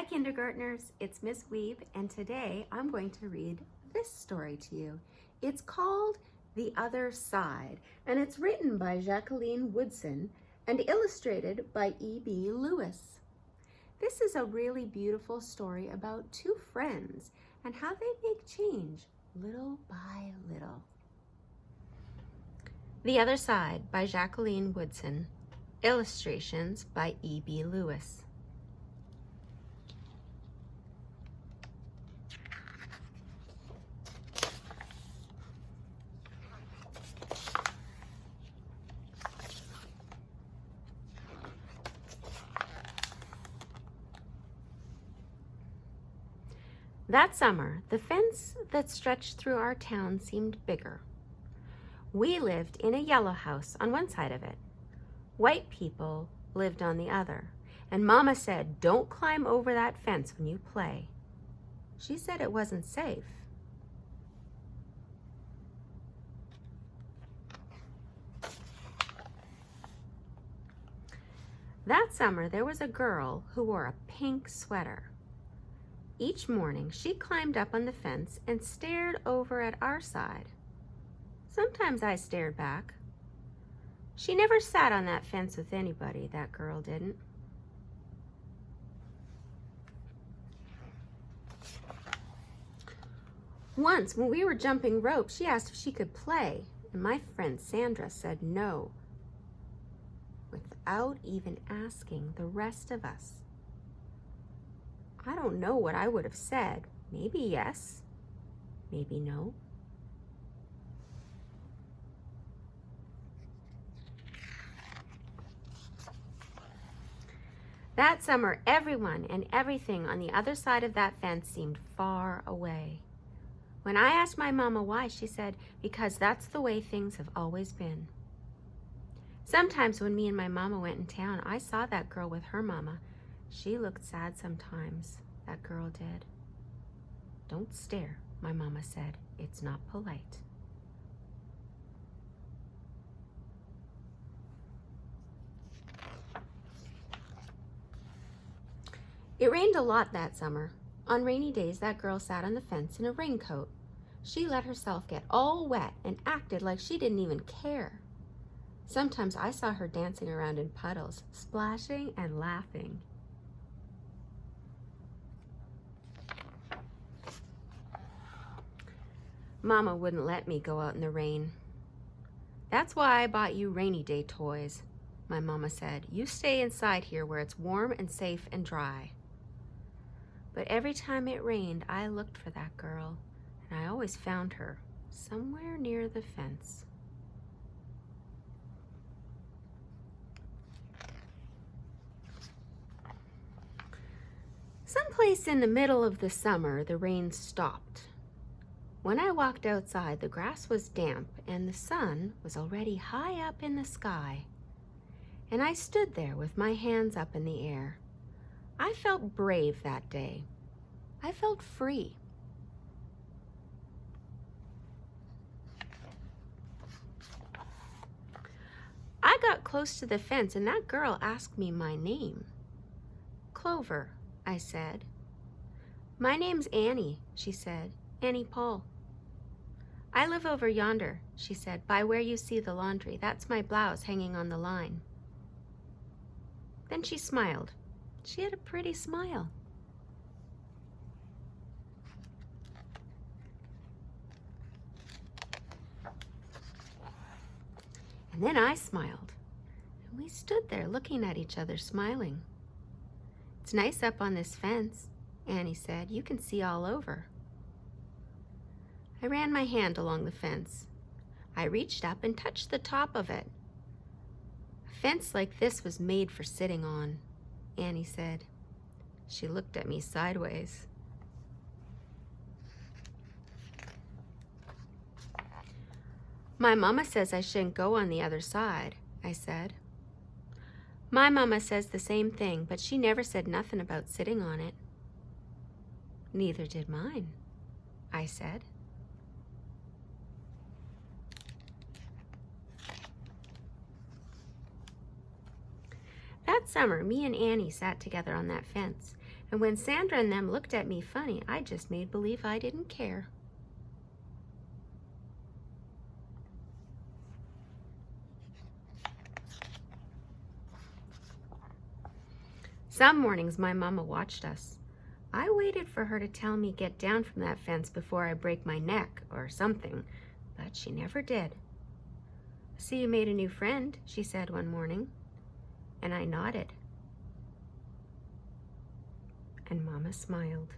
Hi kindergartners, it's Miss Weeb, and today I'm going to read this story to you. It's called The Other Side, and it's written by Jacqueline Woodson and illustrated by E.B. Lewis. This is a really beautiful story about two friends and how they make change little by little. The Other Side by Jacqueline Woodson. Illustrations by E.B. Lewis. That summer, the fence that stretched through our town seemed bigger. We lived in a yellow house on one side of it. White people lived on the other, and Mama said, "Don't climb over that fence when you play." She said it wasn't safe. That summer, there was a girl who wore a pink sweater. Each morning, she climbed up on the fence and stared over at our side. Sometimes I stared back. She never sat on that fence with anybody, that girl didn't. Once, when we were jumping rope, she asked if she could play, and my friend Sandra said no, without even asking the rest of us. I don't know what I would have said. Maybe yes, maybe no. That summer, everyone and everything on the other side of that fence seemed far away. When I asked my mama why, she said, "Because that's the way things have always been." Sometimes when me and my mama went in town, I saw that girl with her mama. She looked sad sometimes, that girl did. "Don't stare," my mama said. "It's not polite." It rained a lot that summer. On rainy days, that girl sat on the fence in a raincoat. She let herself get all wet and acted like she didn't even care. Sometimes I saw her dancing around in puddles, splashing and laughing. Mama wouldn't let me go out in the rain. "That's why I bought you rainy day toys," my mama said. "You stay inside here where it's warm and safe and dry." But every time it rained, I looked for that girl, and I always found her somewhere near the fence. Someplace in the middle of the summer, the rain stopped. When I walked outside, the grass was damp and the sun was already high up in the sky. And I stood there with my hands up in the air. I felt brave that day. I felt free. I got close to the fence and that girl asked me my name. "Clover," I said. "My name's Annie," she said. "Annie Paul." "I live over yonder," she said, "by where you see the laundry. That's my blouse hanging on the line." Then she smiled. She had a pretty smile. And then I smiled. And we stood there looking at each other, smiling. "It's nice up on this fence," Annie said. "You can see all over." I ran my hand along the fence. I reached up and touched the top of it. "A fence like this was made for sitting on," Annie said. She looked at me sideways. "My mama says I shouldn't go on the other side," I said. "My mama says the same thing, but she never said nothing about sitting on it." "Neither did mine," I said. That summer, me and Annie sat together on that fence, And when Sandra and them looked at me funny, I just made believe I didn't care. Some mornings my mama watched us. I waited for her to tell me get down from that fence before I break my neck or something, but she never did. "See, you made a new friend," she said one morning, and I nodded. And Mama smiled.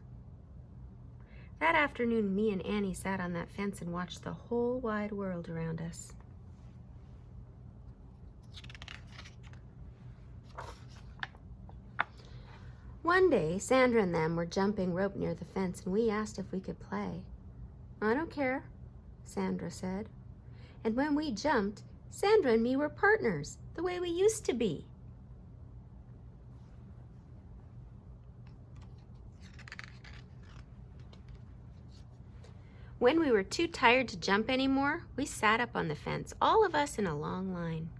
That afternoon, me and Annie sat on that fence and watched the whole wide world around us. One day, Sandra and them were jumping rope near the fence, and we asked if we could play. "I don't care," Sandra said. And when we jumped, Sandra and me were partners, the way we used to be. When we were too tired to jump anymore, we sat up on the fence, all of us in a long line.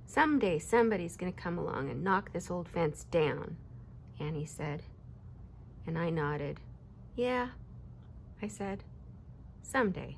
"Someday somebody's going to come along and knock this old fence down," Annie said. And I nodded. "Yeah," I said, "someday."